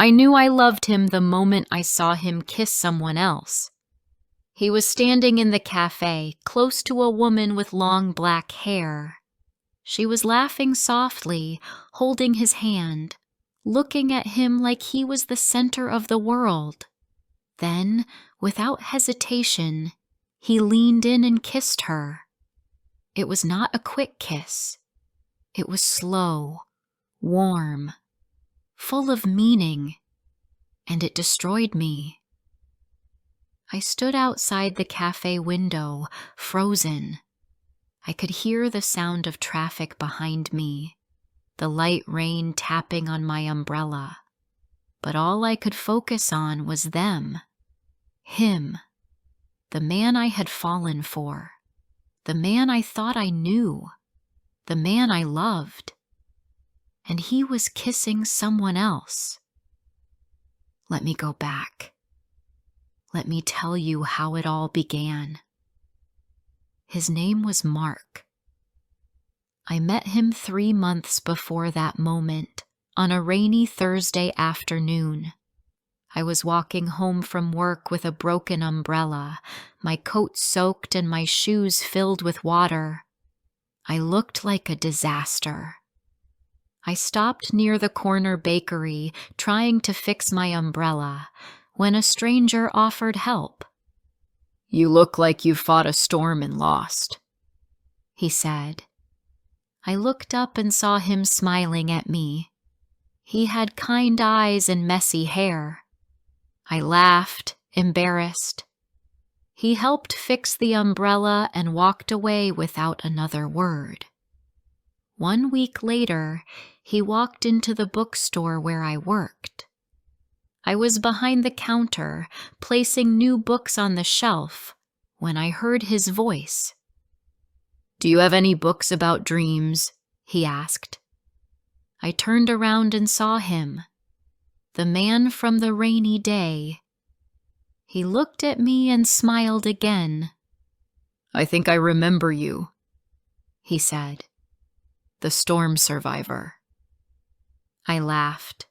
I knew I loved him the moment I saw him kiss someone else. He was standing in the cafe, close to a woman with long black hair. She was laughing softly, holding his hand, looking at him like he was the center of the world. Then, without hesitation, he leaned in and kissed her. It was not a quick kiss. It was slow, warm, full of meaning, and it destroyed me. I stood outside the cafe window, frozen. I could hear the sound of traffic behind me, the light rain tapping on my umbrella. But all I could focus on was them, him, the man I had fallen for, the man I thought I knew, the man I loved. And he was kissing someone else. Let me go back. Let me tell you how it all began. His name was Mark. I met him 3 months before that moment, on a rainy Thursday afternoon. I was walking home from work with a broken umbrella, my coat soaked and my shoes filled with water. I looked like a disaster. I stopped near the corner bakery, trying to fix my umbrella, when a stranger offered help. "You look like you fought a storm and lost," he said. I looked up and saw him smiling at me. He had kind eyes and messy hair. I laughed, embarrassed. He helped fix the umbrella and walked away without another word. 1 week later, he walked into the bookstore where I worked. I was behind the counter, placing new books on the shelf, when I heard his voice. "Do you have any books about dreams?" he asked. I turned around and saw him, the man from the rainy day. He looked at me and smiled again. "I think I remember you," he said. "The storm survivor." I laughed.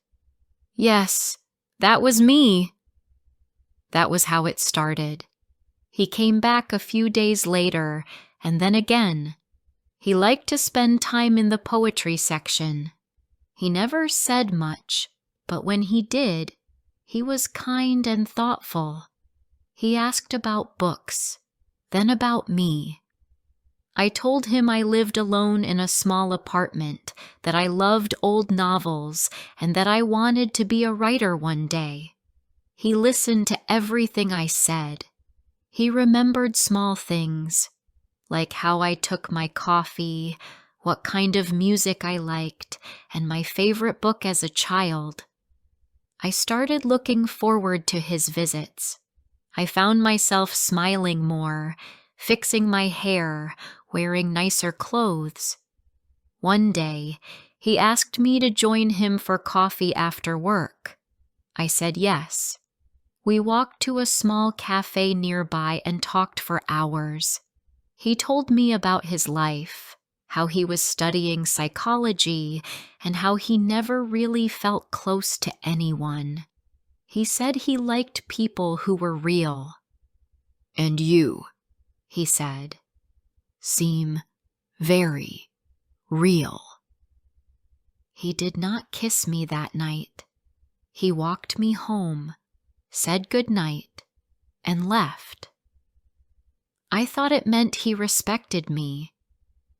"Yes, that was me." That was how it started. He came back a few days later, and then again. He liked to spend time in the poetry section. He never said much, but when he did, he was kind and thoughtful. He asked about books, then about me. I told him I lived alone in a small apartment, that I loved old novels, and that I wanted to be a writer one day. He listened to everything I said. He remembered small things, like how I took my coffee, what kind of music I liked, and my favorite book as a child. I started looking forward to his visits. I found myself smiling more, fixing my hair, wearing nicer clothes. One day, he asked me to join him for coffee after work. I said yes. We walked to a small cafe nearby and talked for hours. He told me about his life, how he was studying psychology, and how he never really felt close to anyone. He said he liked people who were real. "And you," he said, "seem very real." He did not kiss me that night. He walked me home, said good night, and left. I thought it meant he respected me,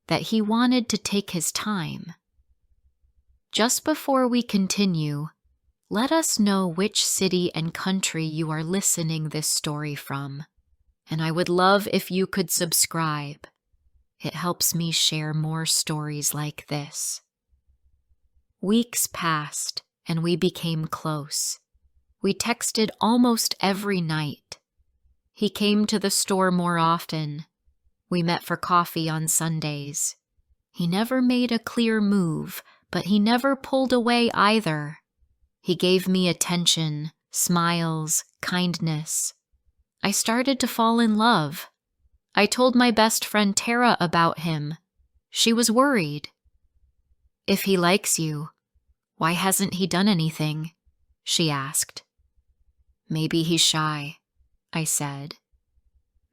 that he wanted to take his time. Just before we continue, let us know which city and country you are listening this story from, and I would love if you could subscribe. It helps me share more stories like this. Weeks passed, and we became close. We texted almost every night. He came to the store more often. We met for coffee on Sundays. He never made a clear move, but he never pulled away either. He gave me attention, smiles, kindness. I started to fall in love. I told my best friend Tara about him. She was worried. "If he likes you, why hasn't he done anything?" she asked. Maybe he's shy, I said.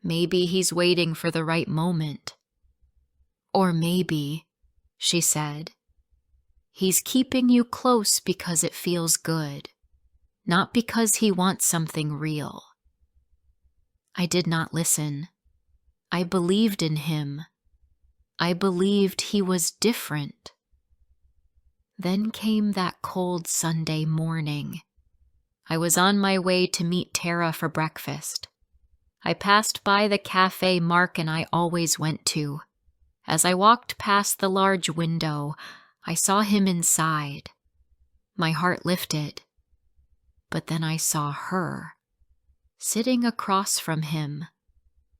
Maybe he's waiting for the right moment. Or maybe, she said, he's keeping you close because it feels good, not because he wants something real. I did not listen. I believed in him. I believed he was different. Then came that cold Sunday morning. I was on my way to meet Tara for breakfast. I passed by the cafe Mark and I always went to. As I walked past the large window, I saw him inside. My heart lifted. But then I saw her, sitting across from him,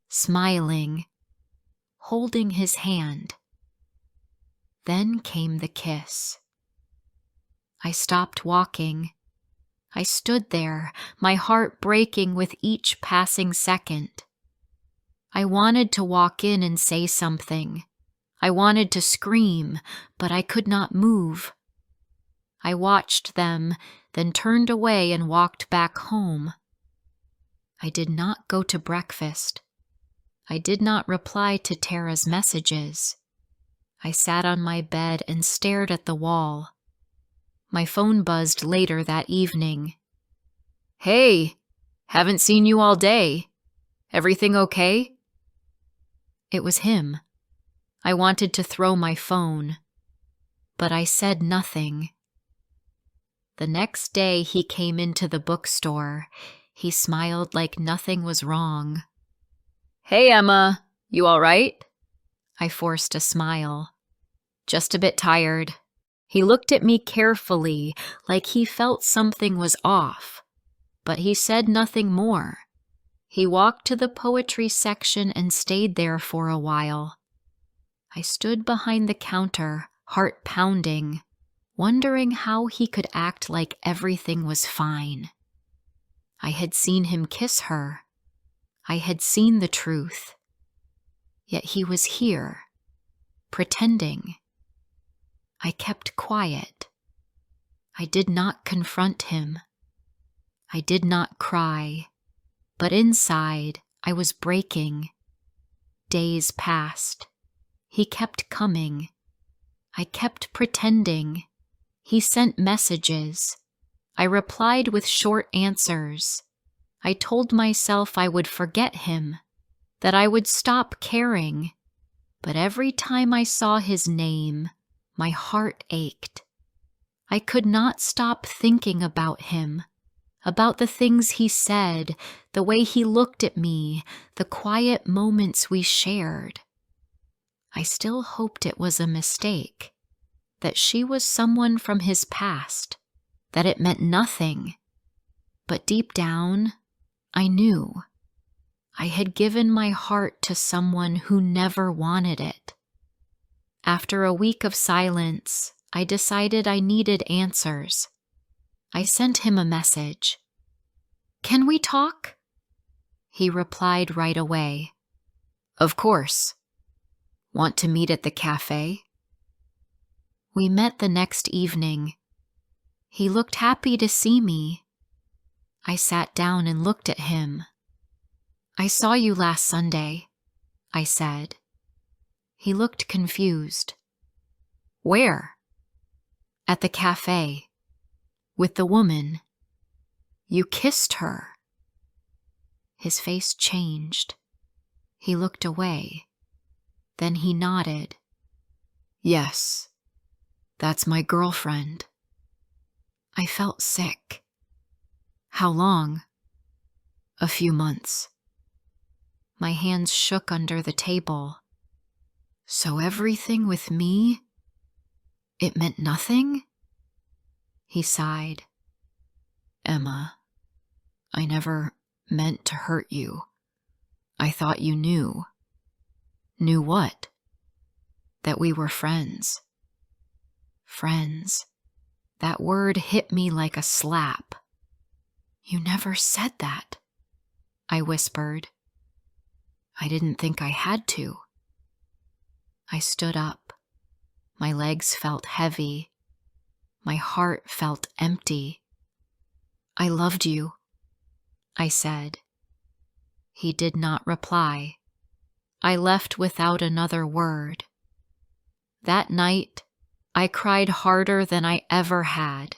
smiling, holding his hand. Then came the kiss. I stopped walking. I stood there, my heart breaking with each passing second. I wanted to walk in and say something. I wanted to scream, but I could not move. I watched them, then turned away and walked back home. I did not go to breakfast. I did not reply to Tara's messages. I sat on my bed and stared at the wall. My phone buzzed later that evening. Hey, haven't seen you all day. Everything okay? It was him. I wanted to throw my phone, but I said nothing. The next day he came into the bookstore. He smiled like nothing was wrong. Hey, Emma, you all right? I forced a smile. Just a bit tired. He looked at me carefully, like he felt something was off, but he said nothing more. He walked to the poetry section and stayed there for a while. I stood behind the counter, heart pounding, wondering how he could act like everything was fine. I had seen him kiss her. I had seen the truth. Yet he was here, pretending. I kept quiet. I did not confront him. I did not cry, but inside I was breaking. Days passed. He kept coming. I kept pretending. He sent messages. I replied with short answers. I told myself I would forget him, that I would stop caring. But every time I saw his name, my heart ached. I could not stop thinking about him, about the things he said, the way he looked at me, the quiet moments we shared. I still hoped it was a mistake, that she was someone from his past, that it meant nothing. But deep down, I knew. I had given my heart to someone who never wanted it. After a week of silence, I decided I needed answers. I sent him a message. Can we talk? He replied right away. Of course. Want to meet at the cafe? We met the next evening. He looked happy to see me. I sat down and looked at him. I saw you last Sunday, I said. He looked confused. Where? At the cafe. With the woman. You kissed her. His face changed. He looked away. Then he nodded. Yes, that's my girlfriend. I felt sick. How long? A few months. My hands shook under the table. So everything with me, it meant nothing? He sighed. Emma, I never meant to hurt you. I thought you knew. Knew what? That we were friends. Friends. That word hit me like a slap. You never said that, I whispered. I didn't think I had to. I stood up. My legs felt heavy. My heart felt empty. I loved you, I said. He did not reply. I left without another word. That night, I cried harder than I ever had,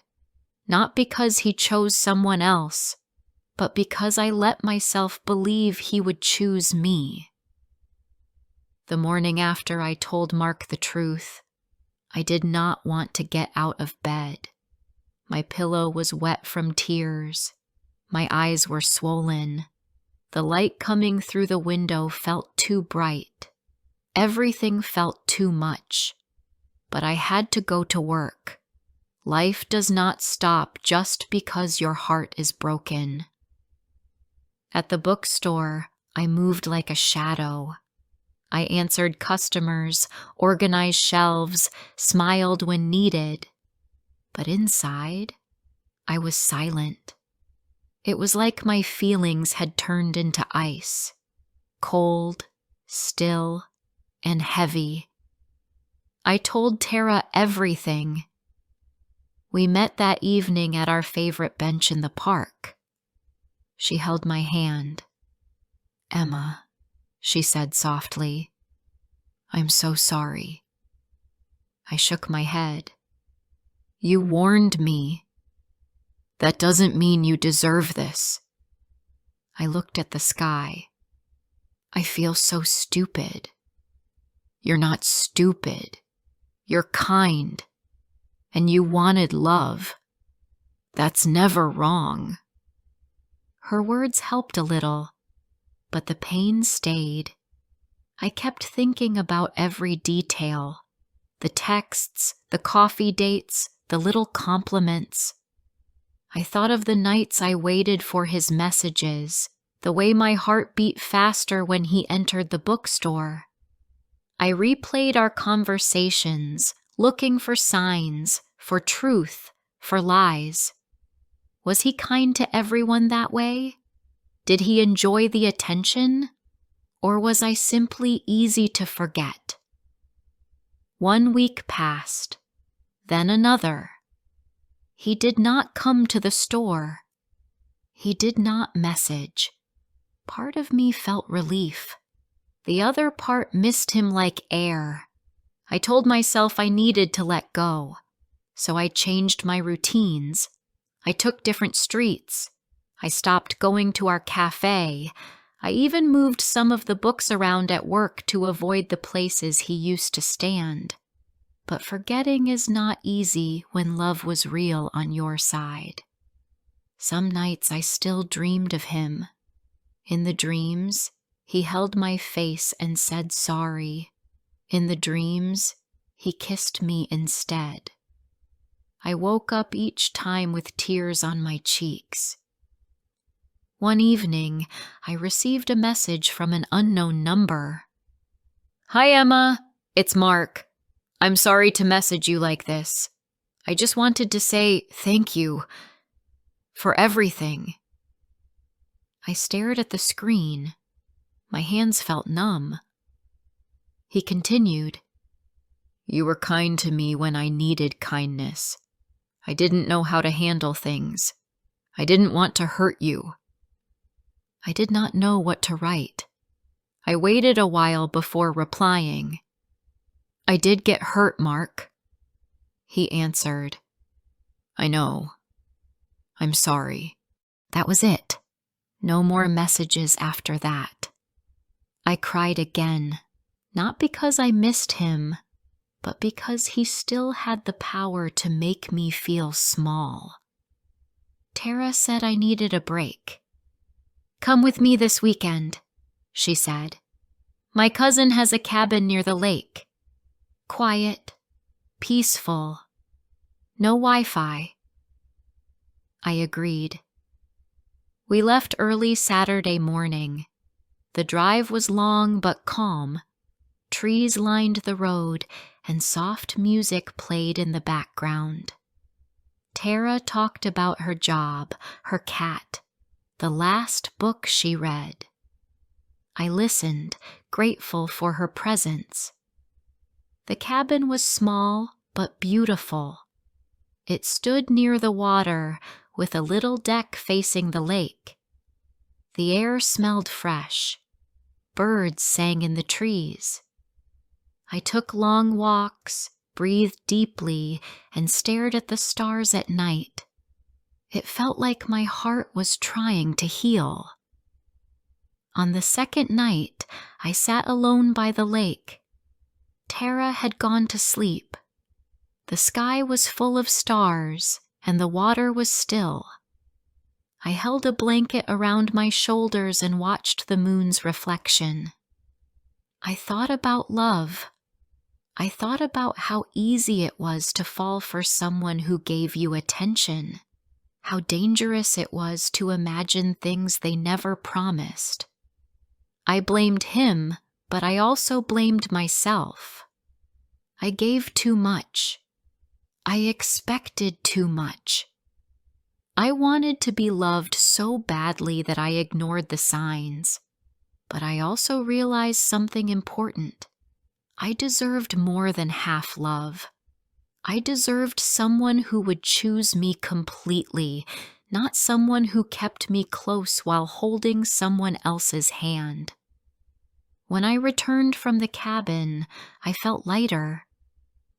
not because he chose someone else, but because I let myself believe he would choose me. The morning after I told Mark the truth, I did not want to get out of bed. My pillow was wet from tears. My eyes were swollen. The light coming through the window felt too bright. Everything felt too much. But I had to go to work. Life does not stop just because your heart is broken. At the bookstore, I moved like a shadow. I answered customers, organized shelves, smiled when needed. But inside, I was silent. It was like my feelings had turned into ice, cold, still, and heavy. I told Tara everything. We met that evening at our favorite bench in the park. She held my hand. "Emma," she said softly, "I'm so sorry." I shook my head. "You warned me. That doesn't mean you deserve this." I looked at the sky. "I feel so stupid." "You're not stupid. You're kind. And you wanted love. That's never wrong." Her words helped a little, but the pain stayed. I kept thinking about every detail. The texts, the coffee dates, the little compliments. I thought of the nights I waited for his messages, the way my heart beat faster when he entered the bookstore. I replayed our conversations, looking for signs, for truth, for lies. Was he kind to everyone that way? Did he enjoy the attention? Or was I simply easy to forget? 1 week passed, then another. He did not come to the store. He did not message. Part of me felt relief. The other part missed him like air. I told myself I needed to let go, so I changed my routines. I took different streets. I stopped going to our cafe. I even moved some of the books around at work to avoid the places he used to stand. But forgetting is not easy when love was real on your side. Some nights I still dreamed of him. In the dreams, he held my face and said sorry. In the dreams, he kissed me instead. I woke up each time with tears on my cheeks. One evening, I received a message from an unknown number. "Hi, Emma. It's Mark. I'm sorry to message you like this. I just wanted to say thank you for everything." I stared at the screen. My hands felt numb. He continued, "You were kind to me when I needed kindness. I didn't know how to handle things. I didn't want to hurt you." I did not know what to write. I waited a while before replying. "I did get hurt, Mark." He answered, "I know. I'm sorry." That was it. No more messages after that. I cried again, not because I missed him, but because he still had the power to make me feel small. Tara said I needed a break. "Come with me this weekend," she said. "My cousin has a cabin near the lake. Quiet, peaceful, no Wi-Fi." I agreed. We left early Saturday morning. The drive was long but calm. Trees lined the road, and soft music played in the background. Tara talked about her job, her cat, the last book she read. I listened, grateful for her presence. The cabin was small but beautiful. It stood near the water, with a little deck facing the lake. The air smelled fresh. Birds sang in the trees. I took long walks, breathed deeply, and stared at the stars at night. It felt like my heart was trying to heal. On the second night, I sat alone by the lake. Tara had gone to sleep. The sky was full of stars, and the water was still. I held a blanket around my shoulders and watched the moon's reflection. I thought about love. I thought about how easy it was to fall for someone who gave you attention, how dangerous it was to imagine things they never promised. I blamed him, but I also blamed myself. I gave too much. I expected too much. I wanted to be loved so badly that I ignored the signs. But I also realized something important. I deserved more than half love. I deserved someone who would choose me completely, not someone who kept me close while holding someone else's hand. When I returned from the cabin, I felt lighter.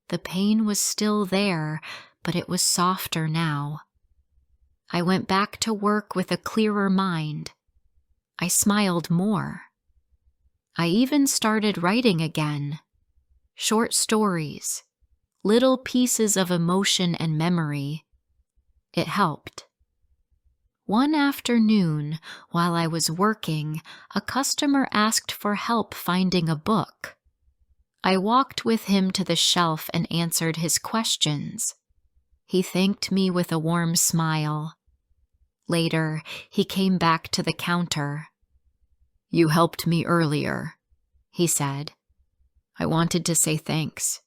The pain was still there, but it was softer now. I went back to work with a clearer mind. I smiled more. I even started writing again. Short stories, little pieces of emotion and memory. It helped. One afternoon, while I was working, a customer asked for help finding a book. I walked with him to the shelf and answered his questions. He thanked me with a warm smile. Later, he came back to the counter. "You helped me earlier," he said. "I wanted to say thanks.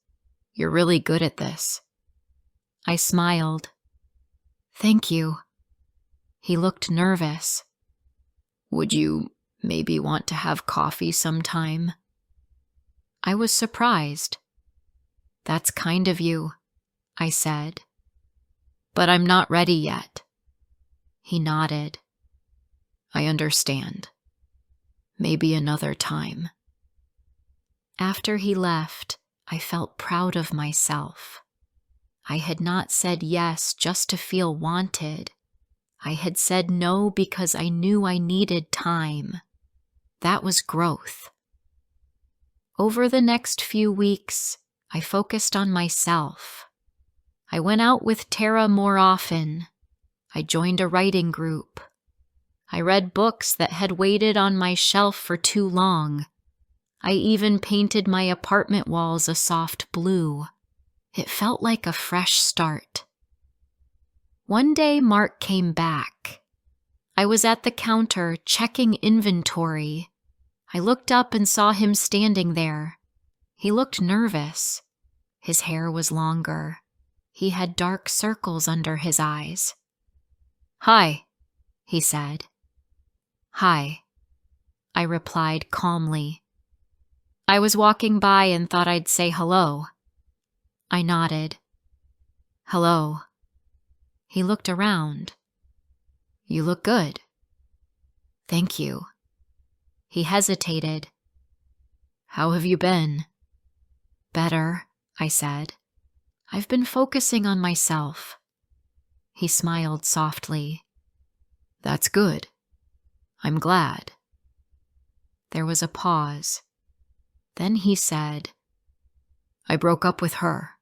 You're really good at this." I smiled. "Thank you." He looked nervous. "Would you maybe want to have coffee sometime?" I was surprised. "That's kind of you," I said. "But I'm not ready yet." He nodded. "I understand. Maybe another time." After he left, I felt proud of myself. I had not said yes just to feel wanted. I had said no because I knew I needed time. That was growth. Over the next few weeks, I focused on myself. I went out with Tara more often. I joined a writing group. I read books that had waited on my shelf for too long. I even painted my apartment walls a soft blue. It felt like a fresh start. One day, Mark came back. I was at the counter checking inventory. I looked up and saw him standing there. He looked nervous. His hair was longer. He had dark circles under his eyes. "Hi," he said. "Hi," I replied calmly. "I was walking by and thought I'd say hello." I nodded. "Hello." He looked around. "You look good." "Thank you." He hesitated. "How have you been?" "Better," I said. "I've been focusing on myself." He smiled softly. "That's good. I'm glad." There was a pause. Then he said, "I broke up with her."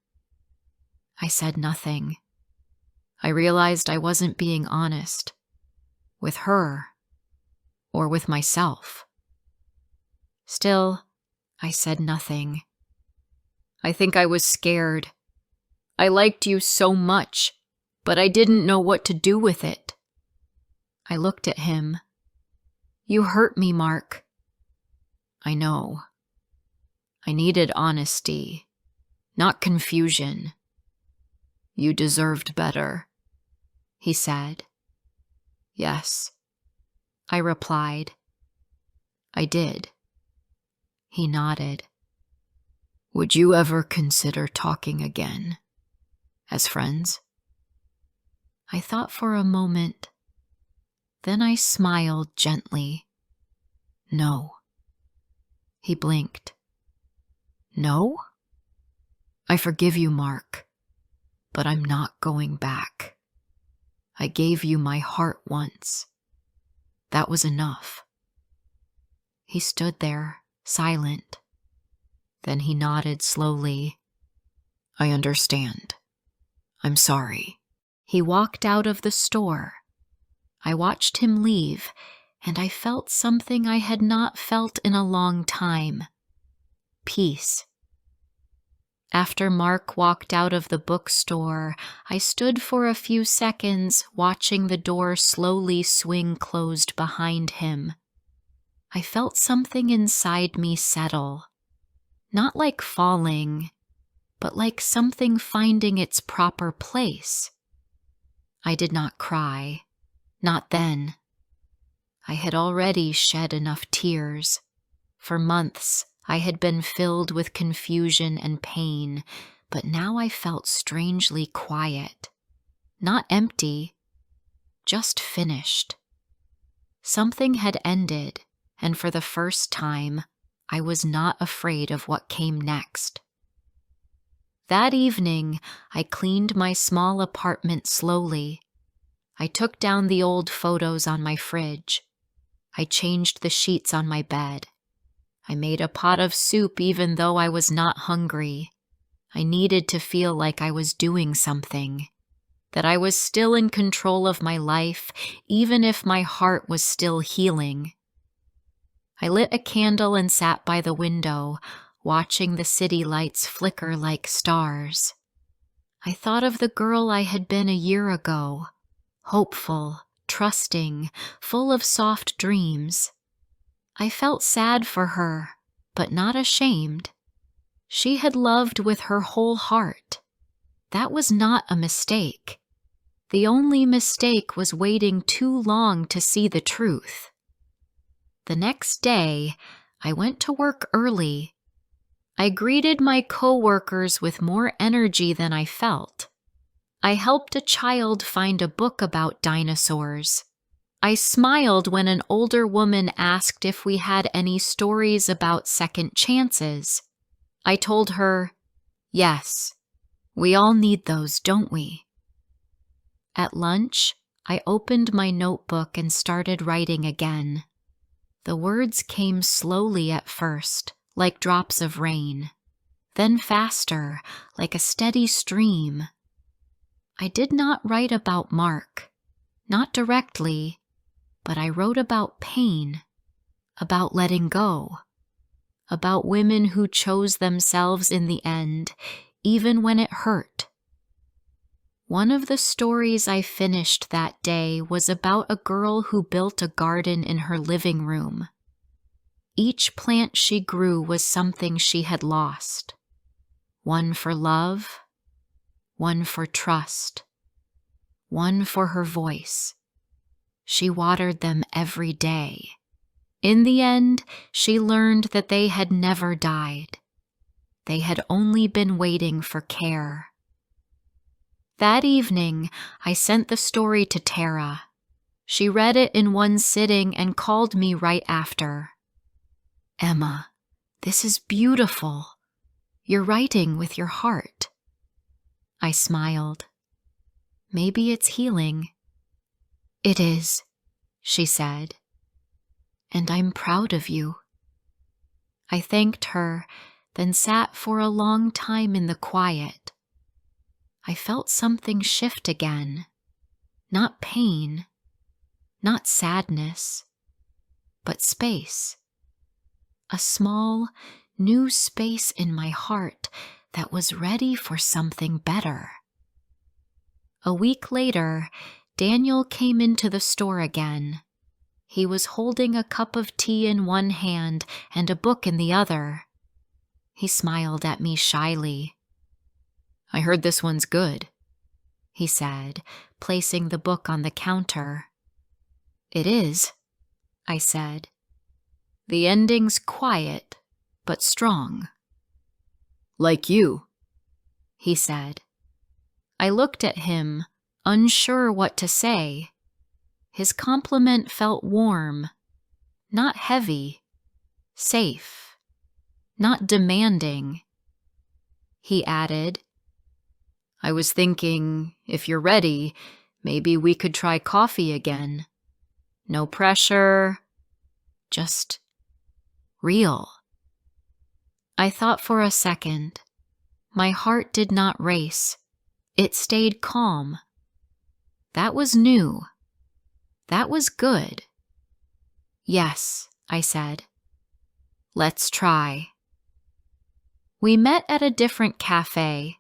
I said nothing. I realized I wasn't being honest. With her, or with myself. Still, I said nothing. I think I was scared. I liked you so much, but I didn't know what to do with it. I looked at him. "You hurt me, Mark." "I know. I needed honesty, not confusion." "You deserved better," he said. "Yes," I replied. "I did." He nodded. "Would you ever consider talking again? As friends?" I thought for a moment. Then I smiled gently. No. He blinked. No? I forgive you, Mark, but I'm not going back. I gave you my heart once. That was enough. He stood there, silent. Then he nodded slowly. I understand. I'm sorry. He walked out of the store. I watched him leave, and I felt something I had not felt in a long time. Peace. After Mark walked out of the bookstore, I stood for a few seconds watching the door slowly swing closed behind him. I felt something inside me settle. Not like falling, but like something finding its proper place. I did not cry. Not then. I had already shed enough tears. For months, I had been filled with confusion and pain, but now I felt strangely quiet. Not empty, just finished. Something had ended, and for the first time, I was not afraid of what came next. That evening, I cleaned my small apartment slowly. I took down the old photos on my fridge. I changed the sheets on my bed. I made a pot of soup even though I was not hungry. I needed to feel like I was doing something, that I was still in control of my life, even if my heart was still healing. I lit a candle and sat by the window, watching the city lights flicker like stars. I thought of the girl I had been a year ago, hopeful, trusting, full of soft dreams. I felt sad for her, but not ashamed. She had loved with her whole heart. That was not a mistake. The only mistake was waiting too long to see the truth. The next day, I went to work early. I greeted my coworkers with more energy than I felt. I helped a child find a book about dinosaurs. I smiled when an older woman asked if we had any stories about second chances. I told her, yes, we all need those, don't we? At lunch, I opened my notebook and started writing again. The words came slowly at first, like drops of rain, then faster, like a steady stream. I did not write about Mark, not directly, but I wrote about pain, about letting go, about women who chose themselves in the end, even when it hurt. One of the stories I finished that day was about a girl who built a garden in her living room. Each plant she grew was something she had lost. One for love, one for trust, one for her voice. She watered them every day. In the end, she learned that they had never died. They had only been waiting for care. That evening, I sent the story to Tara. She read it in one sitting and called me right after. Emma, this is beautiful. You're writing with your heart. I smiled. Maybe it's healing. It is, she said. And I'm proud of you. I thanked her, then sat for a long time in the quiet. I felt something shift again. Not pain, not sadness, but space. A small, new space in my heart that was ready for something better. A week later, Daniel came into the store again. He was holding a cup of tea in one hand and a book in the other. He smiled at me shyly. I heard this one's good, he said, placing the book on the counter. It is, I said. The ending's quiet, but strong. Like you, he said. I looked at him, unsure what to say. His compliment felt warm, not heavy, safe, not demanding. He added, "I was thinking, if you're ready, maybe we could try coffee again. No pressure, just real." I thought for a second. My heart did not race. It stayed calm. That was new. That was good. "Yes," I said. "Let's try." We met at a different cafe,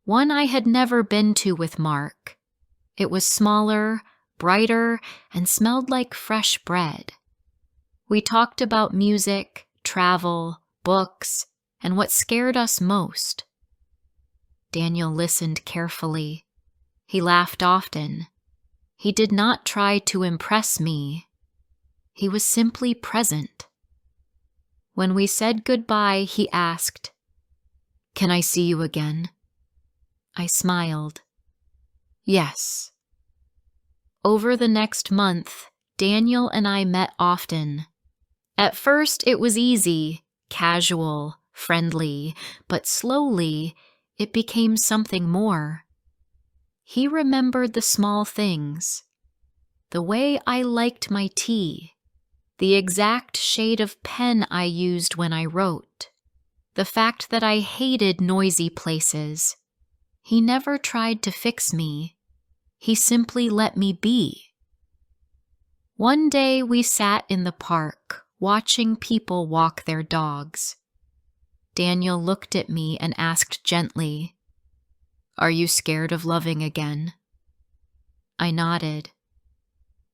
one I had never been to with Mark. It was smaller, brighter, and smelled like fresh bread. We talked about music, travel, books, and what scared us most. Daniel listened carefully. He laughed often. He did not try to impress me. He was simply present. When we said goodbye, he asked, "Can I see you again?" I smiled. "Yes." Over the next month, Daniel and I met often. At first, it was easy, casual, friendly, but slowly, it became something more. He remembered the small things, the way I liked my tea, the exact shade of pen I used when I wrote, the fact that I hated noisy places. He never tried to fix me. He simply let me be. One day we sat in the park, watching people walk their dogs. Daniel looked at me and asked gently, "Are you scared of loving again?" I nodded.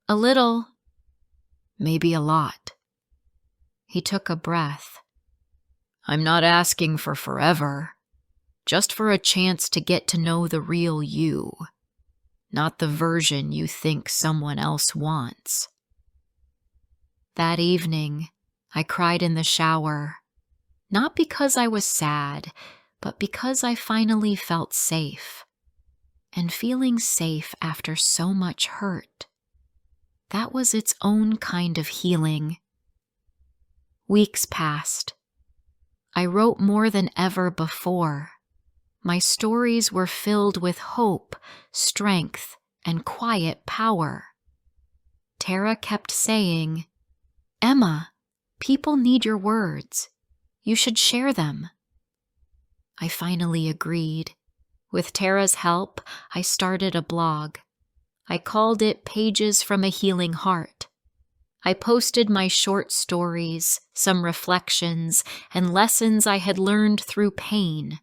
"A little. Maybe a lot." He took a breath. "I'm not asking for forever, just for a chance to get to know the real you, not the version you think someone else wants." That evening, I cried in the shower, not because I was sad, but because I finally felt safe. And feeling safe after so much hurt, that was its own kind of healing. Weeks passed. I wrote more than ever before. My stories were filled with hope, strength, and quiet power. Tara kept saying, "Emma, people need your words. You should share them." I finally agreed. With Tara's help, I started a blog. I called it Pages from a Healing Heart. I posted my short stories, some reflections, and lessons I had learned through pain.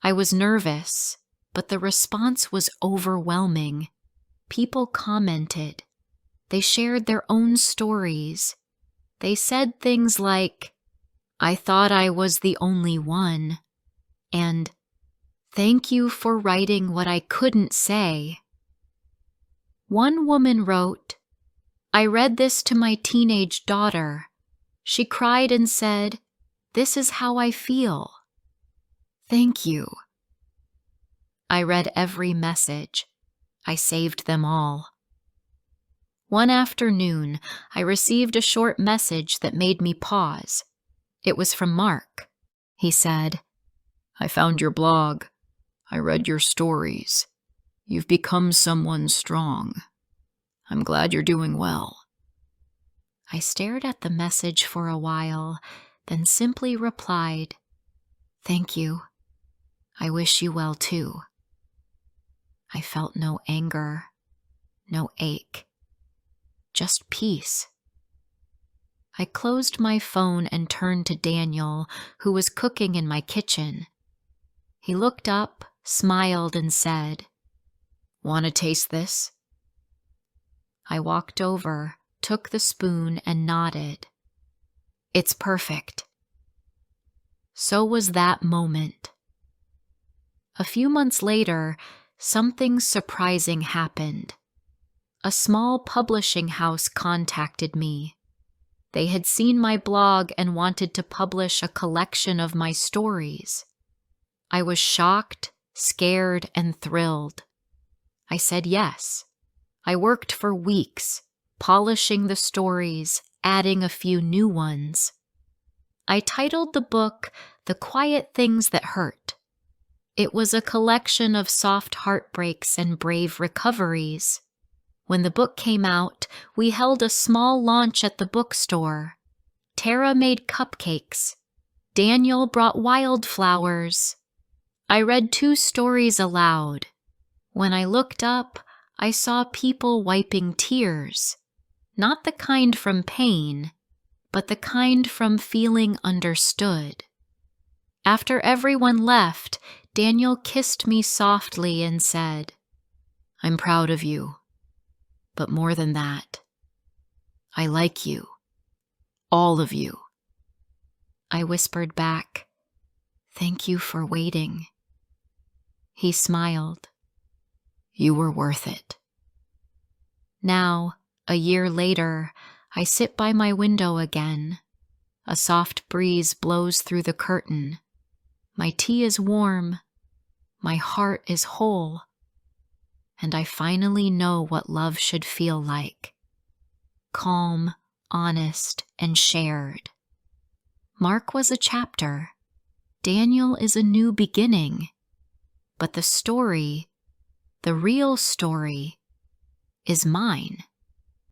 I was nervous, but the response was overwhelming. People commented. They shared their own stories. They said things like, "I thought I was the only one," and "Thank you for writing what I couldn't say." One woman wrote, "I read this to my teenage daughter. She cried and said, 'This is how I feel.' Thank you." I read every message. I saved them all. One afternoon, I received a short message that made me pause. It was from Mark. He said, "I found your blog. I read your stories. You've become someone strong. I'm glad you're doing well." I stared at the message for a while, then simply replied, "Thank you. I wish you well too." I felt no anger, no ache, just peace. I closed my phone and turned to Daniel, who was cooking in my kitchen. He looked up, smiled, and said, "Want to taste this?" I walked over, took the spoon, and nodded. "It's perfect." So was that moment. A few months later, something surprising happened. A small publishing house contacted me. They had seen my blog and wanted to publish a collection of my stories. I was shocked, scared, and thrilled. I said yes. I worked for weeks, polishing the stories, adding a few new ones. I titled the book The Quiet Things That Hurt. It was a collection of soft heartbreaks and brave recoveries. When the book came out, we held a small launch at the bookstore. Tara made cupcakes. Daniel brought wildflowers. I read 2 stories aloud. When I looked up, I saw people wiping tears. Not the kind from pain, but the kind from feeling understood. After everyone left, Daniel kissed me softly and said, "I'm proud of you. But more than that, I like you. All of you." I whispered back, "Thank you for waiting." He smiled. "You were worth it." Now, a year later, I sit by my window again. A soft breeze blows through the curtain. My tea is warm. My heart is whole. And I finally know what love should feel like. Calm, honest, and shared. Mark was a chapter. Daniel is a new beginning. But the story, the real story, is mine.